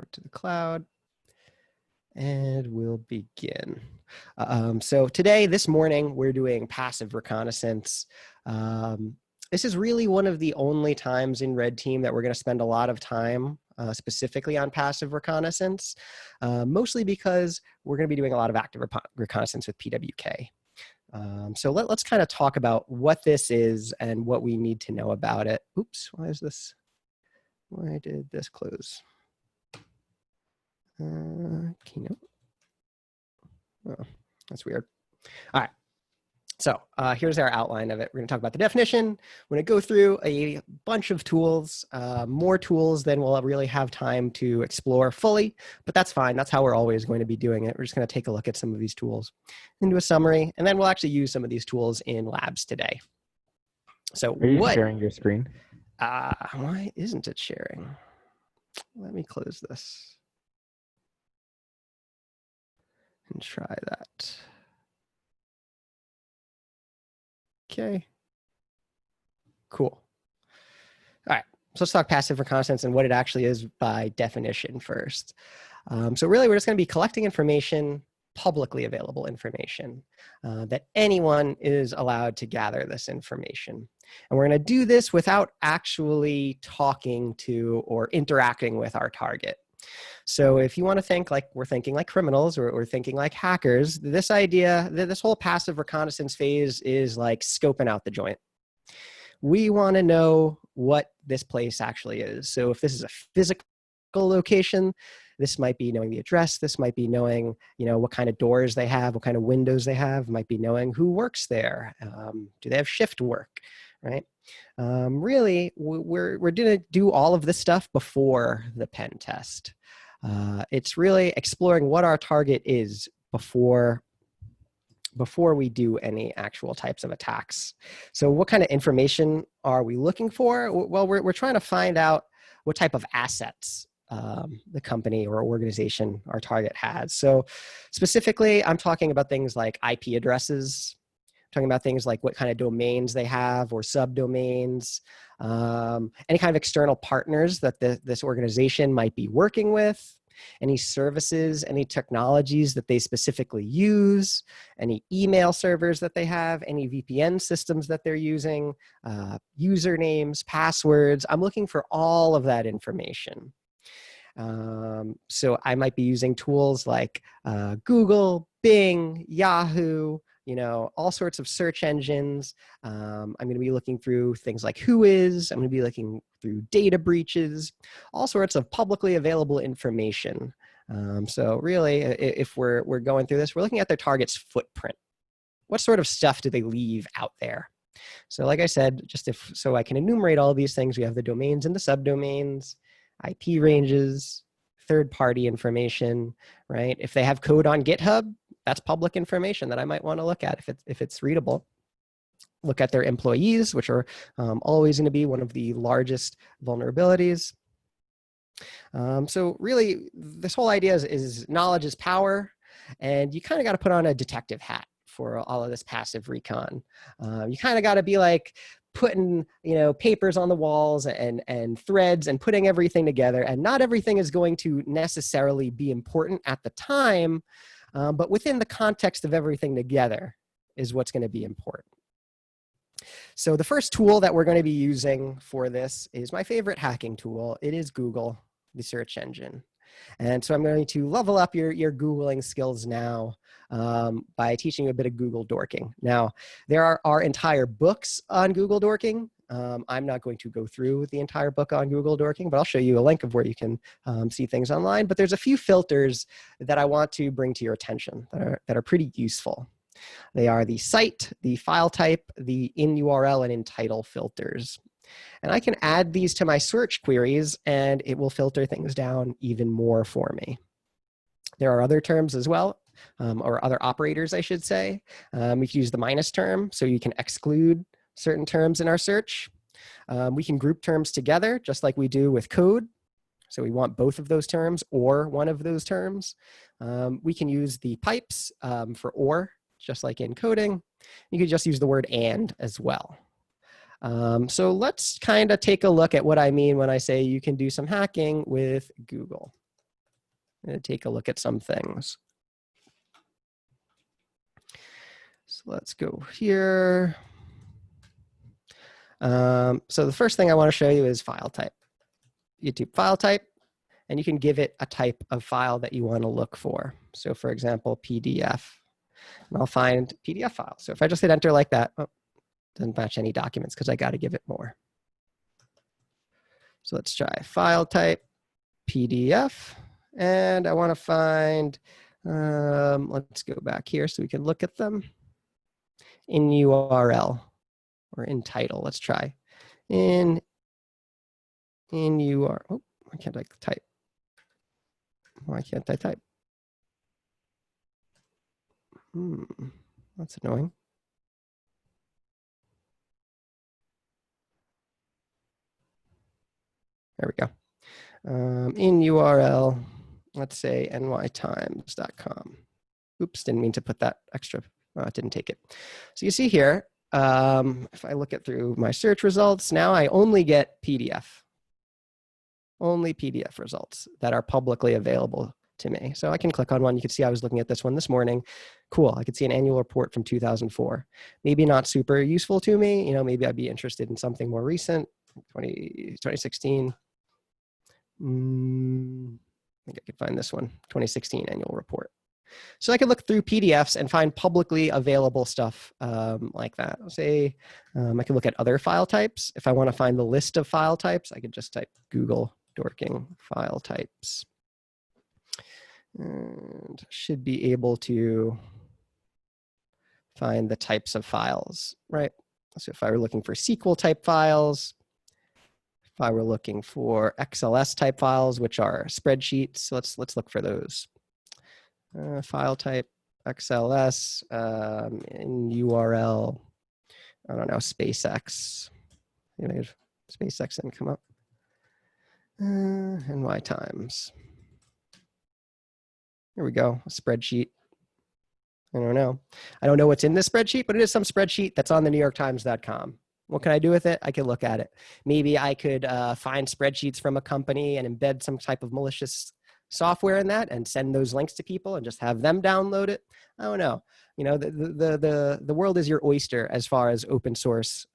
export to the cloud. And we'll begin. So today, this morning, we're doing passive reconnaissance. This is really one of the only times in Red Team that we're going to spend a lot of time specifically on passive reconnaissance, mostly because we're going to be doing a lot of active reconnaissance with PWK. So let's kind of talk about what this is and what we need to know about it. Oops, why did this close? Keynote. Oh, that's weird. All right. So here's our outline of it. We're going to talk about the definition. We're going to go through a bunch of tools, more tools than we'll really have time to explore fully, but that's fine. That's how we're always going to be doing it. We're just going to take a look at some of these tools and do a summary, and then we'll actually use some of these tools in labs today. So are you sharing your screen? Why isn't it sharing? Let me close this and try that. Okay, cool. All right, so let's talk passive reconnaissance and what it actually is by definition first. So really, we're just going to be collecting information, publicly available information, that anyone is allowed to gather this information. And we're going to do this without actually talking to or interacting with our target. So if you want to think like we're thinking like criminals or thinking like hackers, this whole passive reconnaissance phase is like scoping out the joint. We want to know what this place actually is. So if this is a physical location, this might be knowing the address. This might be knowing, what kind of doors they have, what kind of windows they have. It might be knowing who works there. Do they have shift work, right? Really, we're going to do all of this stuff before the pen test. It's really exploring what our target is before we do any actual types of attacks. So what kind of information are we looking for? Well, we're trying to find out what type of assets the company or organization our target has. So specifically, I'm talking about things like IP addresses, talking about things like what kind of domains they have or subdomains, any kind of external partners that this organization might be working with, any services, any technologies that they specifically use, any email servers that they have, any VPN systems that they're using, usernames, passwords. I'm looking for all of that information. So I might be using tools like Google, Bing, Yahoo, all sorts of search engines. I'm going to be looking through things like Whois. I'm going to be looking through data breaches, all sorts of publicly available information. So really, if we're going through this, we're looking at their target's footprint. What sort of stuff do they leave out there? So like I said, so I can enumerate all of these things, we have the domains and the subdomains, IP ranges, third-party information, right? If they have code on GitHub, that's public information that I might want to look at if it's readable. Look at their employees, which are always going to be one of the largest vulnerabilities. So really, this whole idea is knowledge is power, and you kind of got to put on a detective hat for all of this passive recon. You kind of got to be like putting papers on the walls and threads and putting everything together, and not everything is going to necessarily be important at the time, but within the context of everything together is what's going to be important. So the first tool that we're going to be using for this is my favorite hacking tool. It is Google, the search engine. And so I'm going to level up your Googling skills now by teaching you a bit of Google dorking. Now, there are entire books on Google dorking. I'm not going to go through the entire book on Google dorking, but I'll show you a link of where you can see things online. But there's a few filters that I want to bring to your attention that are pretty useful. They are the site, the file type, the in URL, and in title filters. And I can add these to my search queries, and it will filter things down even more for me. There are other terms as well, or other operators, I should say. We can use the minus term, so you can exclude certain terms in our search. We can group terms together, just like we do with code. So we want both of those terms or one of those terms. We can use the pipes for or, just like in coding. You could just use the word and as well. So let's kind of take a look at what I mean when I say you can do some hacking with Google. I'm going to take a look at some things. So let's go here. So the first thing I want to show you is file type. YouTube file type, and you can give it a type of file that you want to look for. So for example, PDF, and I'll find PDF file. So if I just hit enter like that, oh, doesn't match any documents because I got to give it more. So let's try file type, PDF, and I want to find, let's go back here so we can look at them. In URL or in title, let's try. In URL, oh, why can't I type? Why can't I type? That's annoying. There we go. In URL, let's say nytimes.com. Oops, didn't mean to put that extra, it didn't take it. So you see here, if I look at through my search results, now I only get PDF. Only PDF results that are publicly available to me. So I can click on one. You can see I was looking at this one this morning. Cool, I could see an annual report from 2004. Maybe not super useful to me. You know, maybe I'd be interested in something more recent, 2016. I think I could find this one, 2016 annual report. So I could look through PDFs and find publicly available stuff like that. Say I can look at other file types. If I want to find the list of file types, I could just type Google Dorking file types. And should be able to find the types of files, right? So if I were looking for SQL type files, if I were looking for XLS type files, which are spreadsheets, let's look for those. File type XLS in URL, I don't know, SpaceX. SpaceX didn't come up. NY Times. Here we go, a spreadsheet. I don't know. I don't know what's in this spreadsheet, but it is some spreadsheet that's on the NewYorkTimes.com. What can I do with it? I could look at it. Maybe I could find spreadsheets from a company and embed some type of malicious software in that and send those links to people and just have them download it. I don't know. You know, the world is your oyster as far as open source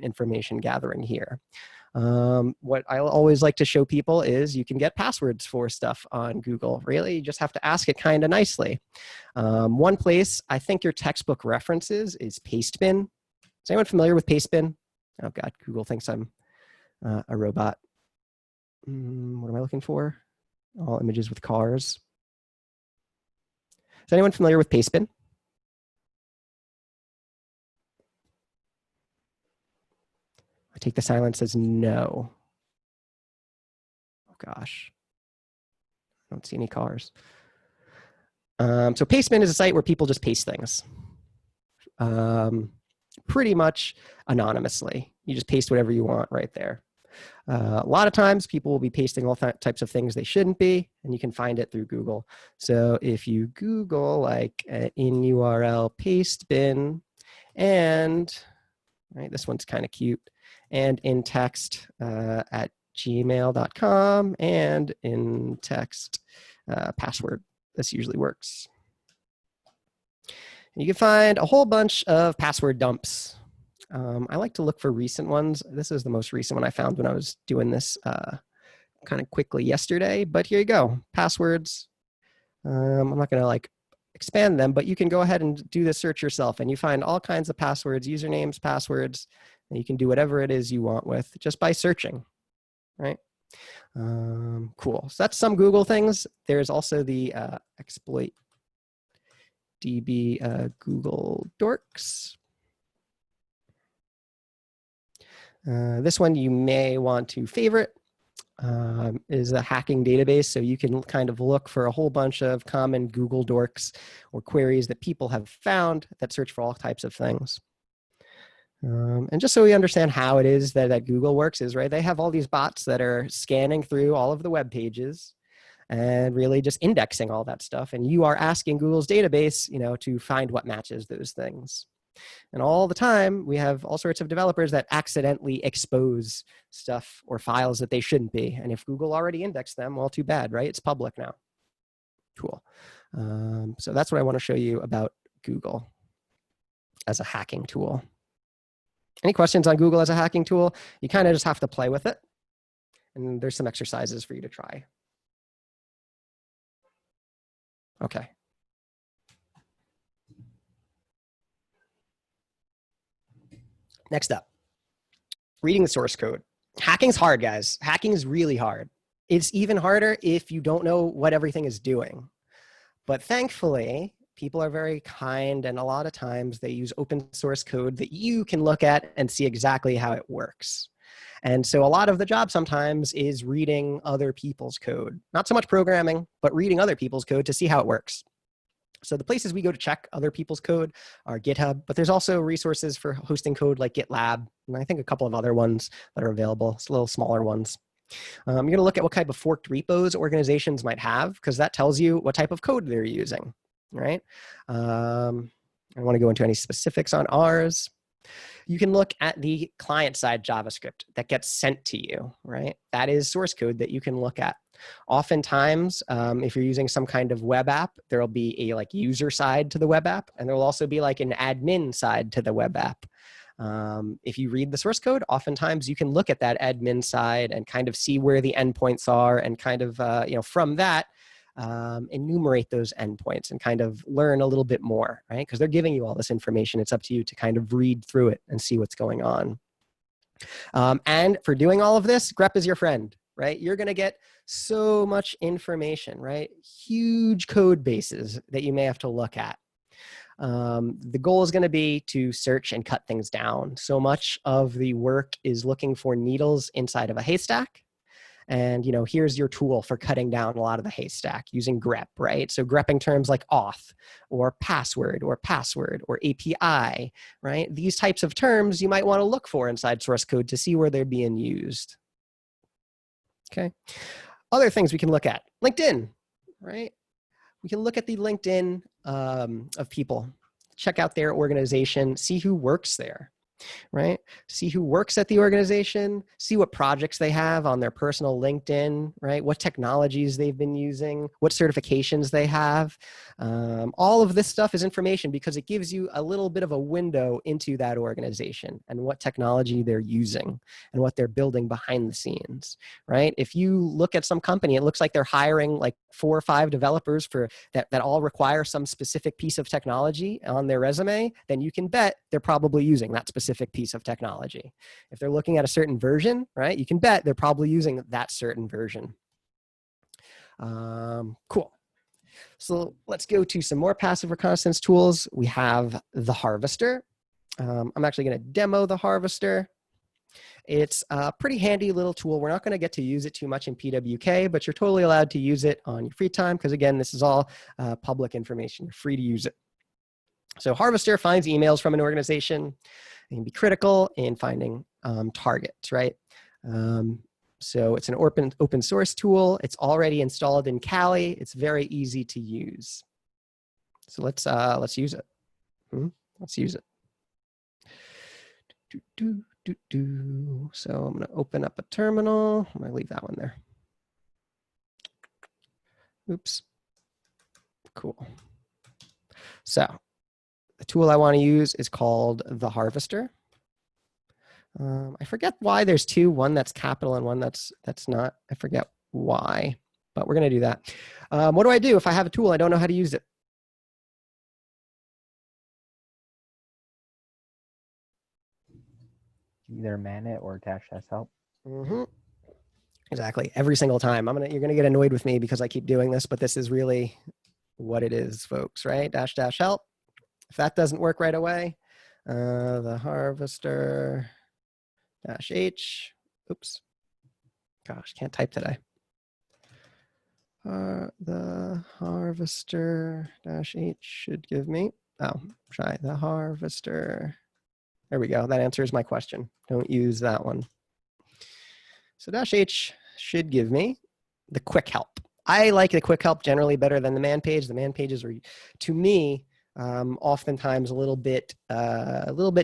information gathering here. What I always like to show people is you can get passwords for stuff on Google. Really, you just have to ask it kind of nicely. One place I think your textbook references is Pastebin. Is anyone familiar with Pastebin? Oh God, Google thinks I'm a robot. What am I looking for? All images with cars. Is anyone familiar with Pastebin? I take the silence as no. Oh gosh, I don't see any cars. So Pastebin is a site where people just paste things. Pretty much anonymously. You just paste whatever you want right there. A lot of times people will be pasting all types of things they shouldn't be, and you can find it through Google. So if you Google like in URL Pastebin, and right, this one's kind of cute, and in text at gmail.com, and in text password, this usually works. And you can find a whole bunch of password dumps. I like to look for recent ones. This is the most recent one I found when I was doing this kind of quickly yesterday, but here you go, passwords. I'm not gonna like expand them, but you can go ahead and do the search yourself and you find all kinds of passwords, usernames, passwords, and you can do whatever it is you want with just by searching, right? Cool, so that's some Google things. There's also the exploit DB Google Dorks. This one you may want to favorite is a hacking database. So you can kind of look for a whole bunch of common Google dorks or queries that people have found that search for all types of things. And just so we understand how it is that Google works is, right, they have all these bots that are scanning through all of the web pages and really just indexing all that stuff. And you are asking Google's database, you know, to find what matches those things. And all the time, we have all sorts of developers that accidentally expose stuff or files that they shouldn't be. And if Google already indexed them, well, too bad, right? It's public now. Cool. So that's what I want to show you about Google as a hacking tool. Any questions on Google as a hacking tool? You kind of just have to play with it. And there's some exercises for you to try. Okay. Next up, reading the source code. Hacking's hard, guys. Hacking is really hard. It's even harder if you don't know what everything is doing. But thankfully, people are very kind, and a lot of times they use open source code that you can look at and see exactly how it works. And so a lot of the job sometimes is reading other people's code. Not so much programming, but reading other people's code to see how it works. So the places we go to check other people's code are GitHub, but there's also resources for hosting code like GitLab, and I think a couple of other ones that are available. It's little smaller ones. You're going to look at what type of forked repos organizations might have, because that tells you what type of code they're using, right? I don't want to go into any specifics on ours. You can look at the client-side JavaScript that gets sent to you, right? That is source code that you can look at. Oftentimes, if you're using some kind of web app, there'll be a like user side to the web app, and there'll also be like an admin side to the web app. If you read the source code, oftentimes you can look at that admin side and kind of see where the endpoints are, and kind of from that enumerate those endpoints and kind of learn a little bit more, right? Because they're giving you all this information. It's up to you to kind of read through it and see what's going on. And for doing all of this, grep is your friend, right? You're going to get so much information, right? Huge code bases that you may have to look at. The goal is going to be to search and cut things down. So much of the work is looking for needles inside of a haystack. And, here's your tool for cutting down a lot of the haystack using grep, right? So grepping terms like auth or password or API, right? These types of terms you might want to look for inside source code to see where they're being used. Okay. Other things we can look at, LinkedIn, right? We can look at the LinkedIn of people, check out their organization, see who works there, right? See who works at the organization, see what projects they have on their personal LinkedIn, right? What technologies they've been using, what certifications they have. All of this stuff is information because it gives you a little bit of a window into that organization and what technology they're using and what they're building behind the scenes, right? If you look at some company, it looks like they're hiring like 4 or 5 developers for that all require some specific piece of technology on their resume, then you can bet they're probably using that specific piece of technology. If they're looking at a certain version, right, you can bet they're probably using that certain version. Cool. So let's go to some more passive reconnaissance tools. We have the Harvester. I'm actually going to demo the Harvester. It's a pretty handy little tool. We're not going to get to use it too much in PWK, but you're totally allowed to use it on your free time because, again, this is all public information. You're free to use it. So Harvester finds emails from an organization. It can be critical in finding targets, right? So it's an open source tool. It's already installed in Kali. It's very easy to use. So let's use it. Let's use it. So I'm going to open up a terminal. I'm going to leave that one there. Oops. Cool. So the tool I want to use is called the Harvester. I forget why there's 2, one that's capital and one that's not. I forget why, but we're going to do that. What do I do if I have a tool I don't know how to use it? Either man it or -s help. Exactly. Every single time. You're gonna get annoyed with me because I keep doing this, but this is really what it is, folks, right? -- help. If that doesn't work right away, the Harvester -h. Oops. Gosh, can't type today. The Harvester -h should give me, try the Harvester. There we go. That answers my question. Don't use that one. So -h should give me the quick help. I like the quick help generally better than the man page. The man pages are, to me, oftentimes a little bit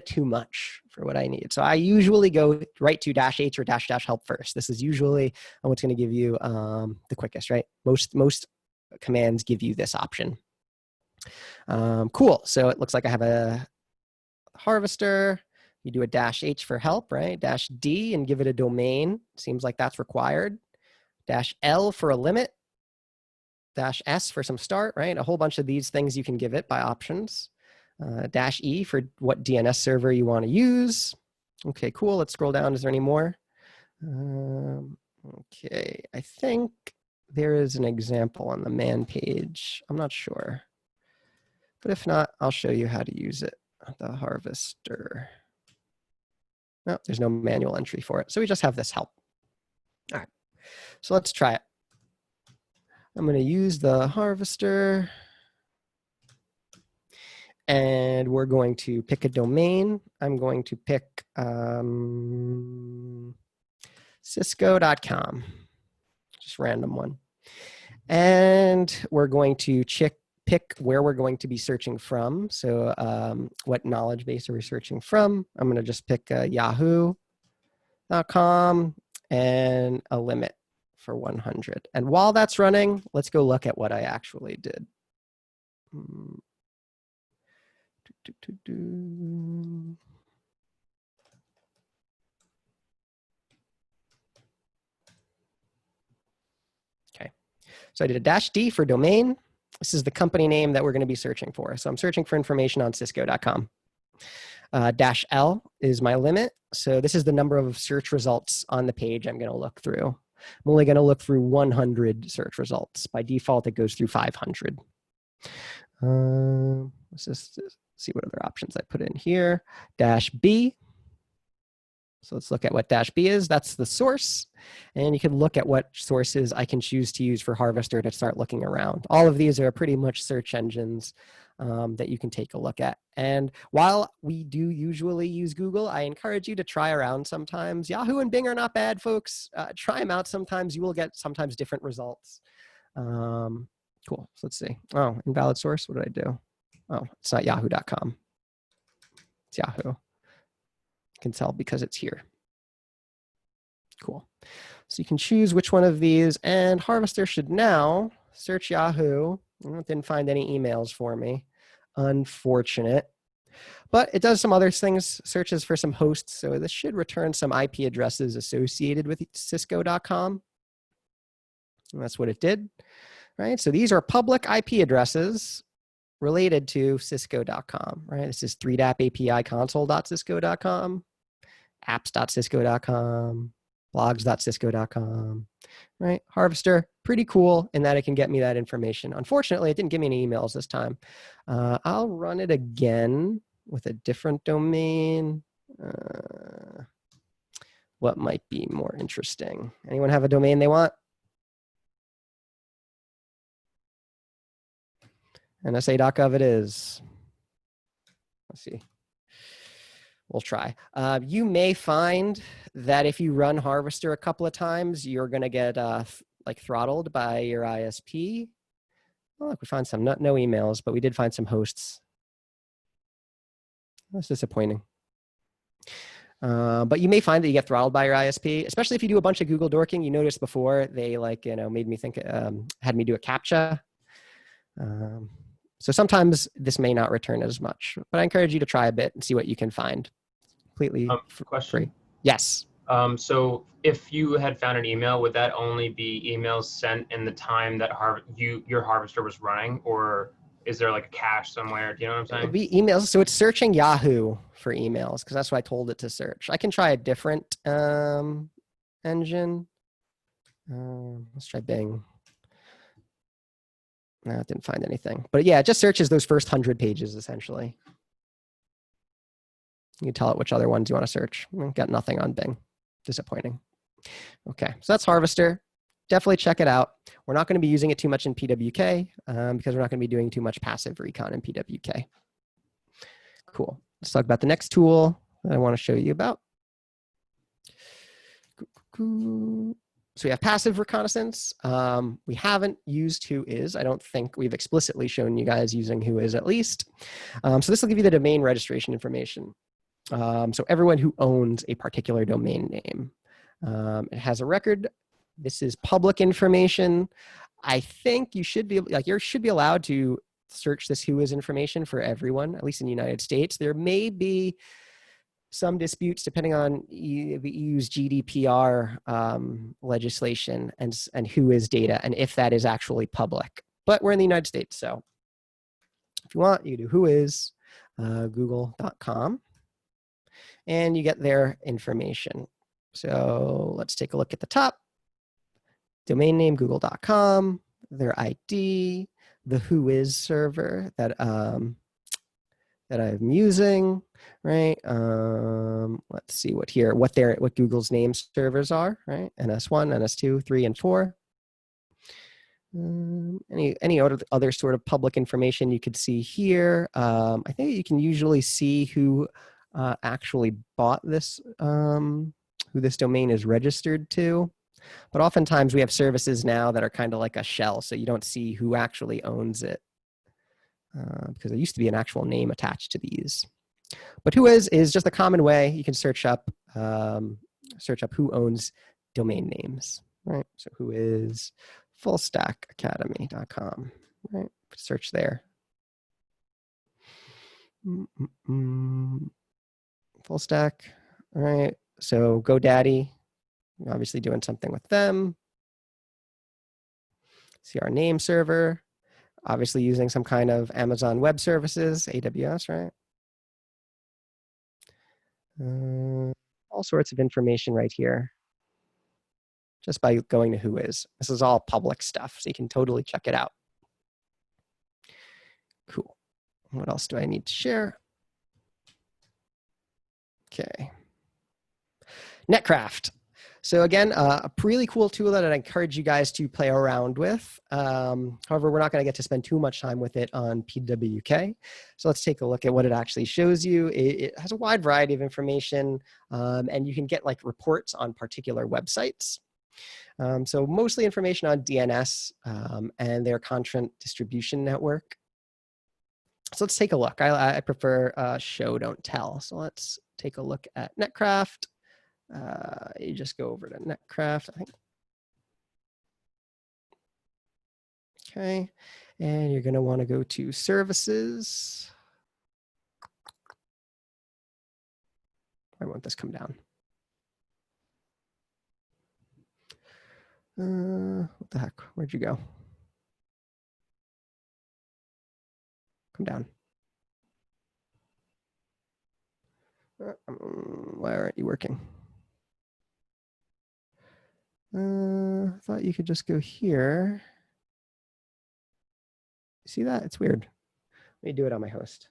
too much for what I need. So I usually go right to -h or -- help first. This is usually what's going to give you the quickest, right? Most commands give you this option. Cool. So it looks like I have a harvester. You do a -H for help, right? -D and give it a domain. Seems like that's required. -L for a limit. -S for some start, right? A whole bunch of these things you can give it by options. -E for what DNS server you want to use. Okay, cool. Let's scroll down. Is there any more? Okay, I think there is an example on the man page. I'm not sure. But if not, I'll show you how to use it. The harvester. No, there's no manual entry for it. So we just have this help. All right, so let's try it. I'm going to use the harvester. And we're going to pick a domain. I'm going to pick cisco.com, just random one. And we're going to pick where we're going to be searching from. So what knowledge base are we searching from? I'm going to just pick yahoo.com and a limit for 100. And while that's running, let's go look at what I actually did. Okay, so I did a -D for domain. This is the company name that we're going to be searching for. So I'm searching for information on cisco.com. -L is my limit. So this is the number of search results on the page I'm going to look through. I'm only going to look through 100 search results. By default, it goes through 500. Let's just see what other options I put in here. -B. So let's look at what -B is. That's the source. And you can look at what sources I can choose to use for Harvester to start looking around. All of these are pretty much search engines that you can take a look at. And while we do usually use Google, I encourage you to try around sometimes. Yahoo and Bing are not bad, folks. Try them out sometimes. You will get sometimes different results. Cool. So let's see. Oh, invalid source. What did I do? Oh, it's not yahoo.com. It's Yahoo. You can tell because it's here. Cool. So you can choose which one of these, and Harvester should now search Yahoo. It didn't find any emails for me. Unfortunate. But it does some other things, searches for some hosts. So this should return some IP addresses associated with cisco.com. And that's what it did. Right? So these are public IP addresses related to cisco.com, right? This is 3DAP API console.cisco.com, apps.cisco.com, blogs.cisco.com, right? Harvester, pretty cool in that it can get me that information. Unfortunately, it didn't give me any emails this time. I'll run it again with a different domain. What might be more interesting? Anyone have a domain they want? NSA.gov it is. Let's see. We'll try. You may find that if you run Harvester a couple of times, you're going to get like throttled by your ISP. Oh, look, we found some, no emails, but we did find some hosts. That's disappointing. But you may find that you get throttled by your ISP, especially if you do a bunch of Google dorking. You noticed before they made me think, had me do a CAPTCHA. So sometimes this may not return as much, but I encourage you to try a bit and see what you can find. Completely free. Yes. So if you had found an email, would that only be emails sent in the time that your Harvester was running, or is there like a cache somewhere? Do you know what I'm saying? It would be emails. So it's searching Yahoo for emails because that's what I told it to search. I can try a different engine. Let's try Bing. No, it didn't find anything. But yeah, it just searches those first 100 pages, essentially. You can tell it which other ones you want to search. Got nothing on Bing. Disappointing. Okay, so that's Harvester. Definitely check it out. We're not going to be using it too much in PWK because we're not going to be doing too much passive recon in PWK. Cool. Let's talk about the next tool that I want to show you about. So we have passive reconnaissance. We haven't used whois. I don't think we've explicitly shown you guys using whois at least. So this will give you the domain registration information. So everyone who owns a particular domain name. It has a record. This is public information. I think you should be like, you should be allowed to search this who is information for everyone, at least in the United States. There may be some disputes depending on the EU's GDPR legislation and who is data and if that is actually public. But we're in the United States, so if you want, you do who is google.com and you get their information. So let's take a look at the top. Domain name google.com, their ID, the who is server that that I'm using, right? Let's see what Google's name servers are, right? NS1, NS2, 3, and 4. Any other sort of public information you could see here. I think you can usually see who actually bought this, who this domain is registered to. But oftentimes we have services now that are kind of like a shell, so you don't see who actually owns it. Because there used to be an actual name attached to these. But who is just a common way you can search up who owns domain names, right? So who is fullstackacademy.com, right? Search there. Full stack, all right. So GoDaddy, obviously doing something with them. See our name server. Obviously using some kind of Amazon Web Services, AWS, right? All sorts of information right here just by going to who is. This is all public stuff, so you can totally check it out. Cool. What else do I need to share? Okay. Netcraft. So again, a really cool tool that I'd encourage you guys to play around with. However, we're not going to get to spend too much time with it on PWK. So let's take a look at what it actually shows you. It has a wide variety of information, and you can get like reports on particular websites. So mostly information on DNS and their content distribution network. So let's take a look. I prefer show, don't tell. So let's take a look at Netcraft. You just go over to Netcraft, I think. Okay, and you're going to want to go to services. Why won't this come down? What the heck? Where'd you go? Come down. Why aren't you working? I thought you could just go here. See that? It's weird. Let me do it on my host.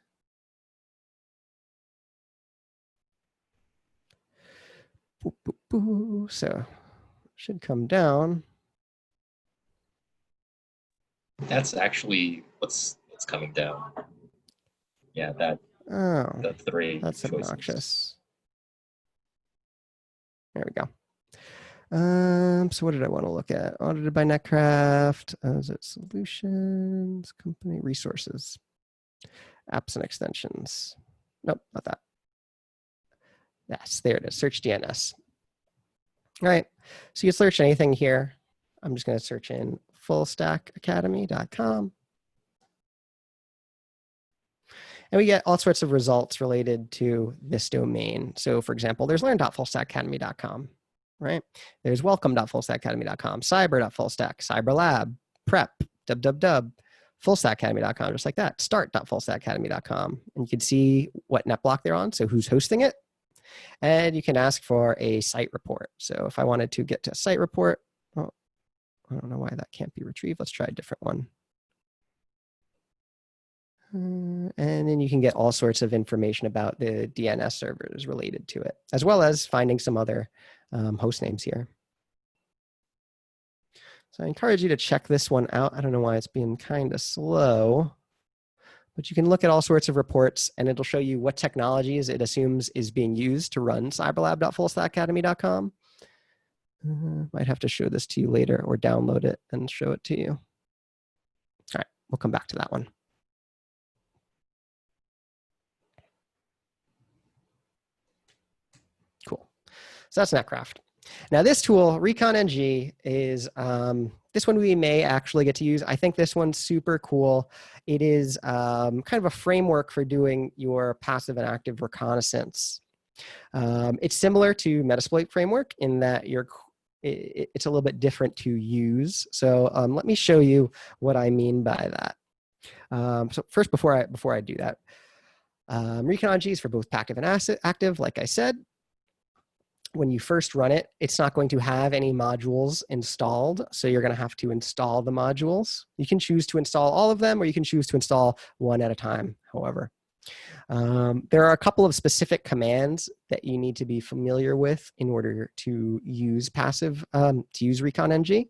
Boop, boop, boop. So should come down. That's actually what's coming down. Yeah, the 3 that's choices. Obnoxious. There we go. So what did I want to look at? Audited by Netcraft. Is it solutions, company, resources, apps and extensions? Nope, not that. Yes, there it is. Search DNS. All right. So you search anything here. I'm just going to search in fullstackacademy.com. And we get all sorts of results related to this domain. So for example, there's learn.fullstackacademy.com, right? There's welcome.fullstackacademy.com, cyber.fullstack, cyberlab, prep, www, fullstackacademy.com, just like that, start.fullstackacademy.com. And you can see what netblock they're on, so who's hosting it. And you can ask for a site report. So if I wanted to get to a site report, oh, I don't know why that can't be retrieved. Let's try a different one. And then you can get all sorts of information about the DNS servers related to it, as well as finding some other host names here. So I encourage you to check this one out. I don't know why it's being kind of slow, but you can look at all sorts of reports and it'll show you what technologies it assumes is being used to run cyberlab.fullstackacademy.com. Might have to show this to you later or download it and show it to you. All right, we'll come back to that one. Cool. So that's Netcraft. Now this tool, recon NG, is this one we may actually get to use. I think this one's super cool. It is kind of a framework for doing your passive and active reconnaissance. It's similar to Metasploit framework in that it's a little bit different to use. So let me show you what I mean by that. So first, before I do that, recon NG is for both passive and active, like I said. When you first run it, it's not going to have any modules installed. So you're going to have to install the modules. You can choose to install all of them, or you can choose to install one at a time, however. There are a couple of specific commands that you need to be familiar with in order to use recon NG.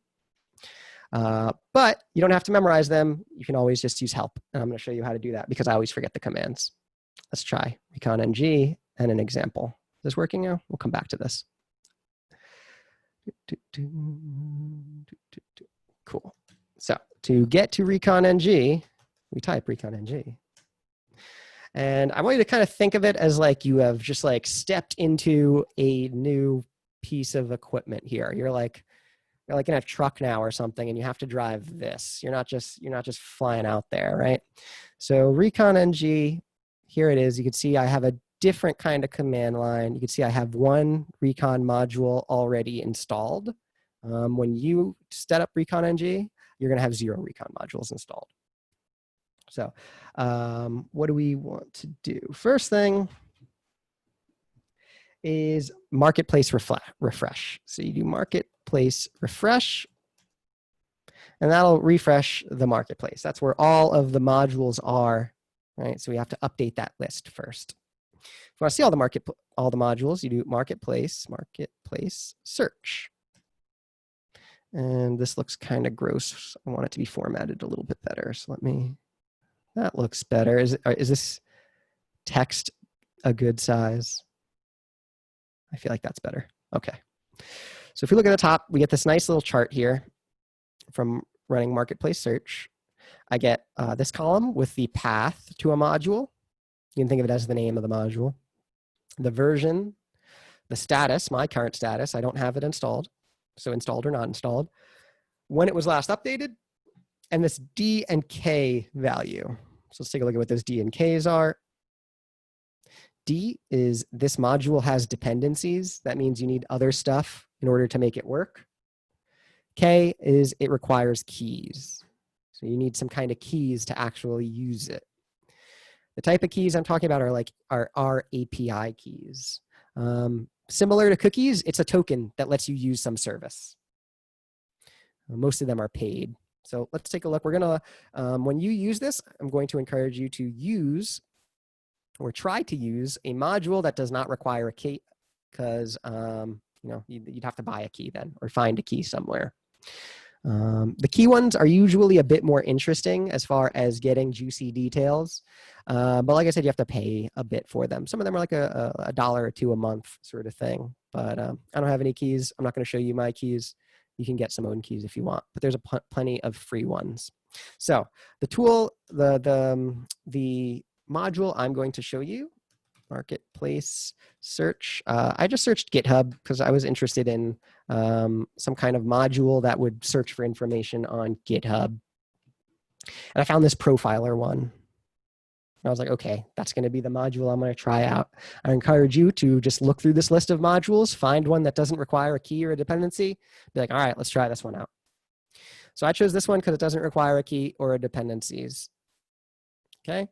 But you don't have to memorize them. You can always just use help. And I'm going to show you how to do that because I always forget the commands. Let's try recon NG and an example. Is this working now? We'll come back to this. Cool. So to get to recon NG, we type recon NG. And I want you to kind of think of it as like you have just like stepped into a new piece of equipment here. You're like in a truck now or something, and you have to drive this. You're not just flying out there, right? So recon NG, here it is. You can see I have a different kind of command line. You can see I have one recon module already installed. When you set up recon NG, you're going to have 0 recon modules installed. So what do we want to do? First thing is marketplace refresh. So you do marketplace refresh, and that'll refresh the marketplace. That's where all of the modules are, right? So we have to update that list first. If you want to see all the modules, you do marketplace search. And this looks kind of gross. I want it to be formatted a little bit better. So that looks better. Is this text a good size? I feel like that's better. Okay. So if we look at the top, we get this nice little chart here from running marketplace search. I get this column with the path to a module. You can think of it as the name of the module. The version, the status, my current status, I don't have it installed. So installed or not installed. When it was last updated, and this D and K value. So let's take a look at what those D and Ks are. D is this module has dependencies. That means you need other stuff in order to make it work. K is it requires keys. So you need some kind of keys to actually use it. The type of keys I'm talking about are API keys. Similar to cookies, it's a token that lets you use some service. Most of them are paid. So let's take a look. We're gonna, when you use this, I'm going to encourage you to use or try to use a module that does not require a key, because you'd have to buy a key then or find a key somewhere. The key ones are usually a bit more interesting as far as getting juicy details. But like I said, you have to pay a bit for them. Some of them are like a $1 or $2 a month sort of thing. But I don't have any keys. I'm not going to show you my keys. You can get some own keys if you want, but there's plenty of free ones. So the tool, the module I'm going to show you, marketplace search. I just searched GitHub because I was interested in some kind of module that would search for information on GitHub. And I found this profiler one. And I was like, okay, that's going to be the module I'm going to try out. I encourage you to just look through this list of modules, find one that doesn't require a key or a dependency, be like, all right, let's try this one out. So I chose this one because it doesn't require a key or a dependencies. Okay.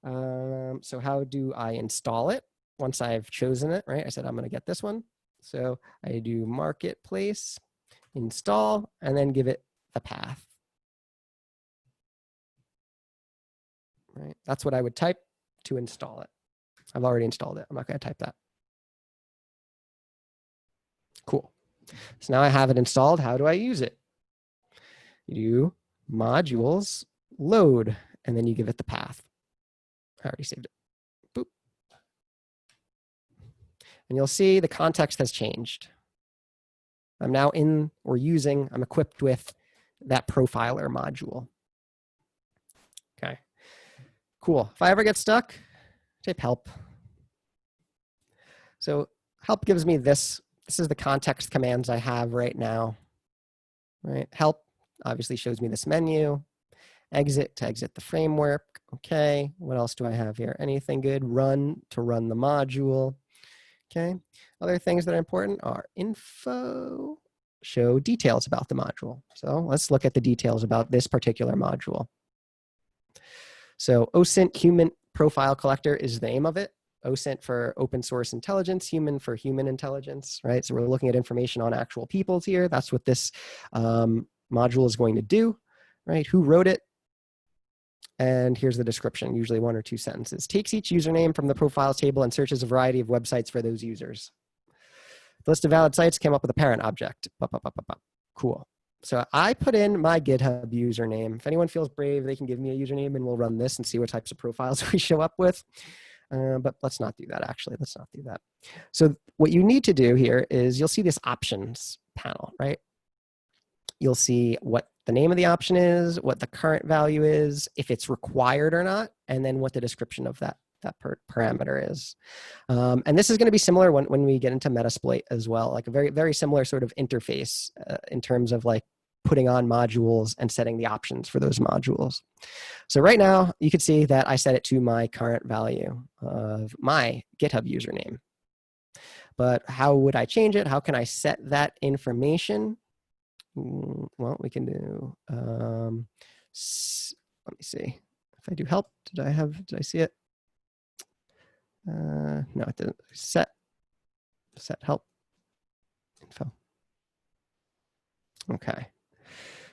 So how do I install it once I've chosen it, right? I said, I'm going to get this one. So I do marketplace, install, and then give it the path. Right? That's what I would type to install it. I've already installed it. I'm not going to type that. Cool. So now I have it installed. How do I use it? You do modules, load, and then you give it the path. I already saved it. Boop. And you'll see the context has changed. I'm now I'm equipped with that profiler module. Okay. Cool. If I ever get stuck, type help. So help gives me this This is the context commands I have right now. Right? Help obviously shows me this menu. Exit to exit the framework. Okay. What else do I have here? Anything good? Run to run the module. Okay. Other things that are important are info, show details about the module. So let's look at the details about this particular module. So OSINT human profile collector is the name of it. OSINT for open source intelligence, human for human intelligence, right? So we're looking at information on actual peoples here. That's what this module is going to do, right? Who wrote it? And here's the description, usually 1 or 2 sentences. Takes each username from the profiles table and searches a variety of websites for those users. The list of valid sites came up with a parent object. Cool. So I put in my GitHub username. If anyone feels brave, they can give me a username and we'll run this and see what types of profiles we show up with. But let's not do that, actually. Let's not do that. So what you need to do here is you'll see this options panel, right? You'll see what the name of the option is, what the current value is, if it's required or not, and then what the description of that parameter is. And this is going to be similar when we get into Metasploit as well, like a very, very similar sort of interface in terms of like putting on modules and setting the options for those modules. So right now, you can see that I set it to my current value of my GitHub username. But how would I change it? How can I set that information? Well, we can do, let me see. If I do help, did I see it? No, it didn't. Set help info. Okay.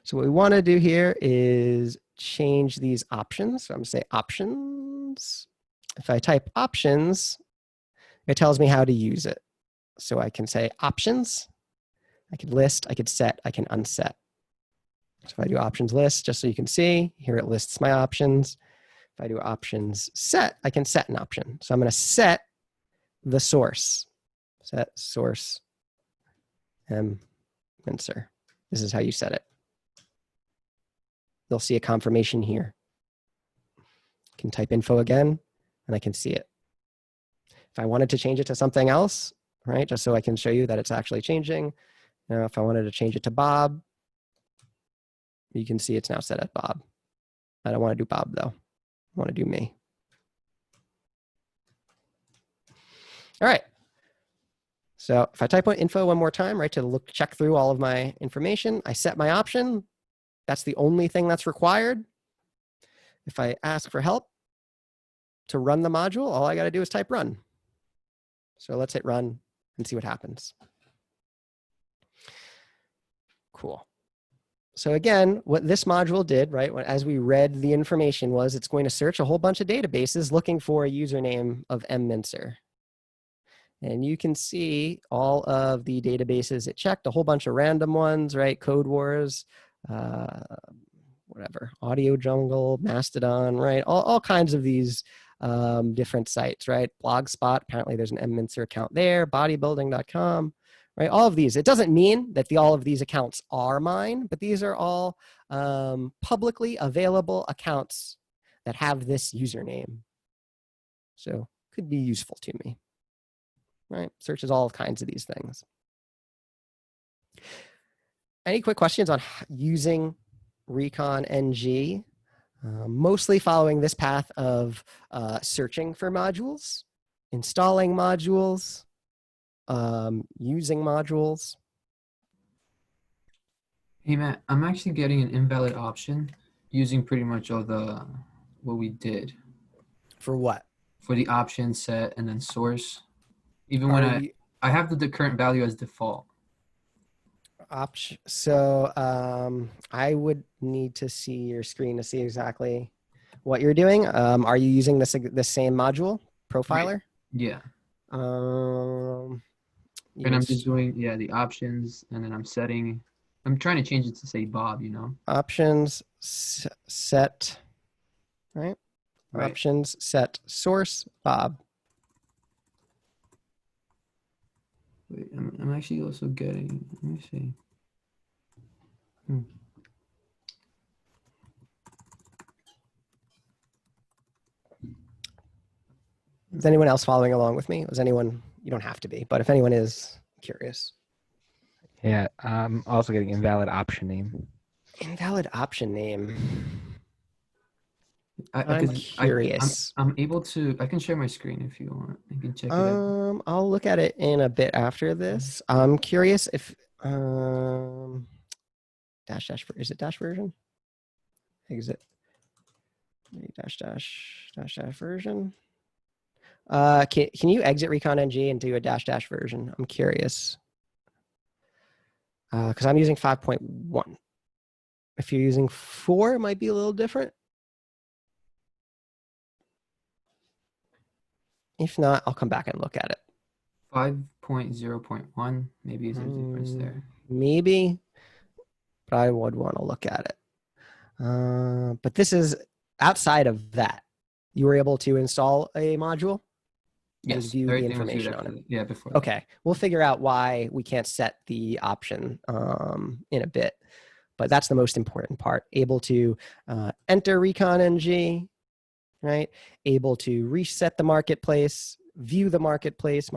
So what we want to do here is change these options. So I'm going to say options. If I type options, it tells me how to use it. So I can say options. I could list, I could set, I can unset. So if I do options list, just so you can see, here it lists my options. If I do options set, I can set an option. So I'm going to set the source. Set source mincer. This is how you set it. You'll see a confirmation here. I can type info again, and I can see it. If I wanted to change it to something else, right, just so I can show you that it's actually changing. Now, if I wanted to change it to Bob, you can see it's now set at Bob. I don't want to do Bob, though. I want to do me. All right. So if I type in info one more time, right, to check through all of my information, I set my option. That's the only thing that's required. If I ask for help to run the module, all I got to do is type run. So let's hit run and see what happens. Cool. So again, what this module did, right, as we read the information was it's going to search a whole bunch of databases looking for a username of mmincer. And you can see all of the databases it checked, a whole bunch of random ones, right? Code Wars, whatever, Audio Jungle, Mastodon, right? All kinds of these different sites, right? Blogspot, apparently there's an mmincer account there, bodybuilding.com. Right, all of these. It doesn't mean that all of these accounts are mine, but these are all publicly available accounts that have this username. So could be useful to me. Right, searches all kinds of these things. Any quick questions on using recon ng? Mostly following this path of searching for modules, installing modules, using modules. Hey Matt, I'm actually getting an invalid option using pretty much all what we did. For what? For the option set and then source. Even when I have the current value as default. So I would need to see your screen to see exactly what you're doing. Are you using the same module, profiler? Yeah. Yes. And I'm just doing, the options, and then I'm trying to change it to say Bob, Options set, right? Options set source Bob. Wait, I'm actually also getting, let me see. Is anyone else following along with me? Was anyone, you don't have to be, but if anyone is, Curious. Yeah, I'm also getting invalid option name. Invalid option name. I'm 'Cause curious. I'm able to. I can share my screen if you want. I can check it out. I'll look at it in a bit after this. I'm curious if dash is it dash version? Exit dash version. Can you exit recon ng and do a dash version? I'm curious. Because I'm using 5.1. If you're using 4, it might be a little different. If not, I'll come back and look at it. 5.0.1. Maybe there's a difference there. Maybe, but I would want to look at it. But this is outside of that. You were able to install a module and Yes, view the everything was viewed information on after it. that. Yeah, before. that. Okay, we'll figure out why we can't set the option in a bit. But that's the most important part. Able to enter recon ng, right? Able to reset the marketplace, view the marketplace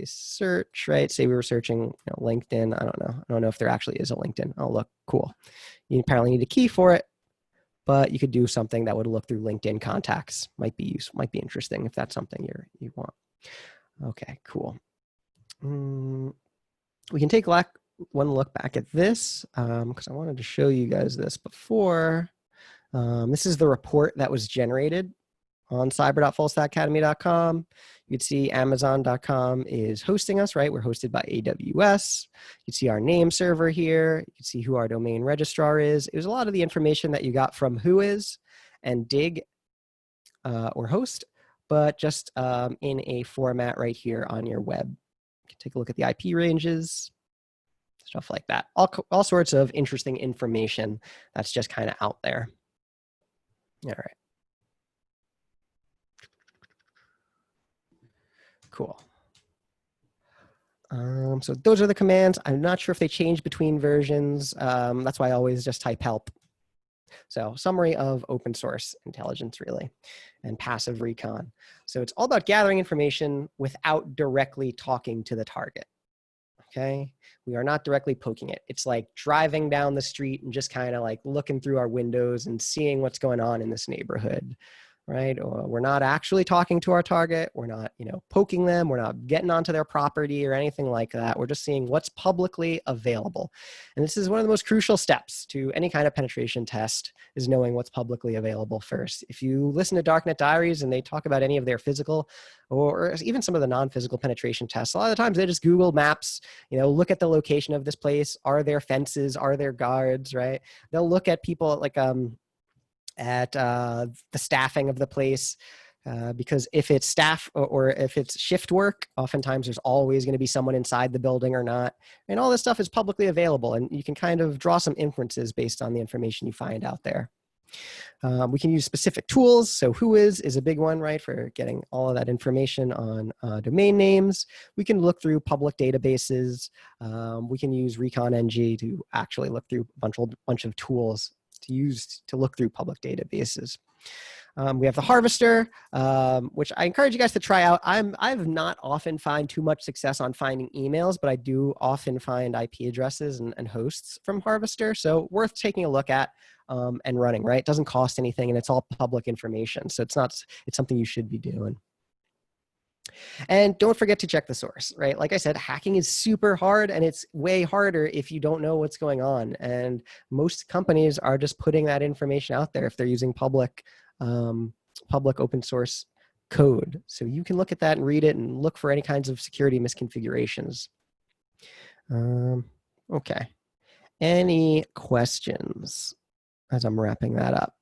search, right? Say we were searching LinkedIn. I don't know if there actually is a LinkedIn. Oh, look, cool. You apparently need a key for it, but you could do something that would look through LinkedIn contacts. Might be interesting if that's something you want. Okay, cool. We can take one look back at this because I wanted to show you guys this before. This is the report that was generated on cyber.fullstackacademy.com. You can see Amazon.com is hosting us, right? We're hosted by AWS. You can see our name server here. You can see who our domain registrar is. It was a lot of the information that you got from Whois and Dig or Host, but just in a format right here on your web. You can take a look at the IP ranges, stuff like that. All sorts of interesting information that's just kind of out there. All right. Cool. So those are the commands. I'm not sure if they change between versions. That's why I always just type help. So summary of open source intelligence, really, and passive recon. So it's all about gathering information without directly talking to the target. Okay, we are not directly poking it. It's like driving down the street and just kind of like looking through our windows and seeing what's going on in this neighborhood, right? Or we're not actually talking to our target. We're not, poking them. We're not getting onto their property or anything like that. We're just seeing what's publicly available. And this is one of the most crucial steps to any kind of penetration test, is knowing what's publicly available first. If you listen to Darknet Diaries and they talk about any of their physical or even some of the non-physical penetration tests, a lot of the times they just Google Maps, look at the location of this place. Are there fences? Are there guards, right? They'll look at people like, at the staffing of the place, because if it's staff or if it's shift work, oftentimes there's always going to be someone inside the building or not. And all this stuff is publicly available, and you can kind of draw some inferences based on the information you find out there. We can use specific tools. So Whois is a big one, right, for getting all of that information on domain names. We can look through public databases. We can use recon ng to actually look through a bunch of tools to use to look through public databases. We have the harvester, which I encourage you guys to try out. I've not often find too much success on finding emails, but I do often find IP addresses and hosts from harvester. So worth taking a look at and running, right? It doesn't cost anything and it's all public information. So it's something you should be doing. And don't forget to check the source, right? Like I said, hacking is super hard, and it's way harder if you don't know what's going on. And most companies are just putting that information out there if they're using public open source code. So you can look at that and read it and look for any kinds of security misconfigurations. Okay. Any questions as I'm wrapping that up?